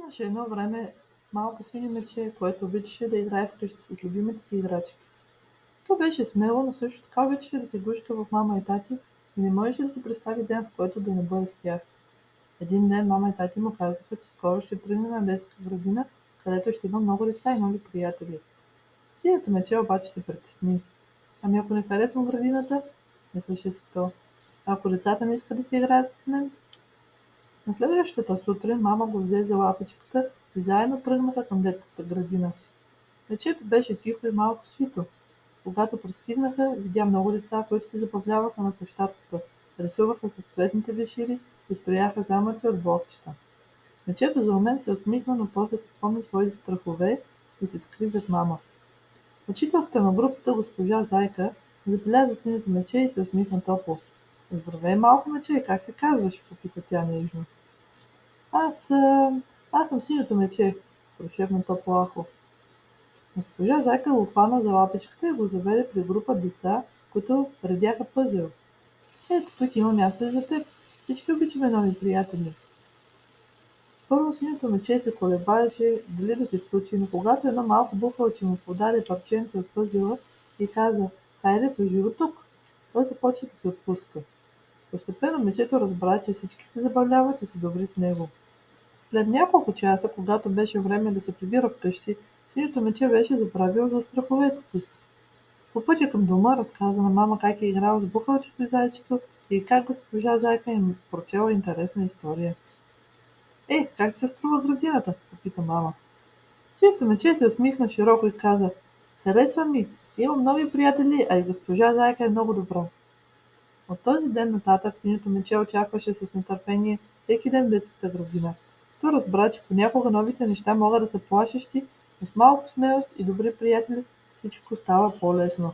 Имаше едно време малко синьо мече, което обичаше да играе вкъщи с любимите си играчки. То беше смело, но също така обичаше да се гушка в мама и тати и не можеше да си представи ден, в който да не бъде с тях. Един ден мама и тати му казаха, че скоро ще тръгне на детска градина, където ще има много деца и нови приятели. Синьото мече обаче се притесни. Ами ако не харесвам градината, мислеше си то. Ако децата не искат да си играят с мен? На следващата сутрин мама го взе за лапичката и заедно тръгнаха към детската градина. Мечето беше тихо и малко свито. Когато пристигнаха, видя много деца, които се забавляваха на площадката, рисуваха с цветните дешири и строяха замъци от блокчета. Мечето за момент се усмихна, но после се спомни своите страхове и се скри зад мама. Учителката на групата, госпожа Зайка, забеляза синьото мече и се усмихна топло. Здравей, малко мече, как се казваш? Попита тя нежно. Аз, аз съм синьото мече, прошепна топло. Госпожа Зайка го хвана за лапичката и го заведе при група деца, които редяха пъзел. Ето, тук има място и за теб. Всички обичаме нови приятели. Първо синьото мече се колебаеше дали да се включи, но когато едно малко бухалче му подаде парченце от пъзела и каза: хайде, служи го тук, той започна да се отпуска. Постепенно мечето разбра, че всички се забавляват и са добри с него. След няколко часа, когато беше време да се прибира вкъщи, синьото мече беше забравил за страховете си. По пътя към дома разказа на мама как е играл с бухалчето и зайчето и как госпожа Зайка им прочела интересна история. Как ти се струва градината? Попита мама. Синьото мече се усмихна широко и каза: харесва ми, имам нови приятели, а и госпожа Зайка е много добра. От този ден нататък синьото мече очакваше с нетърпение всеки ден в детската градина. То разбра, че понякога новите неща могат да са плашещи, но с малко смелост и добри приятели всичко става по-лесно.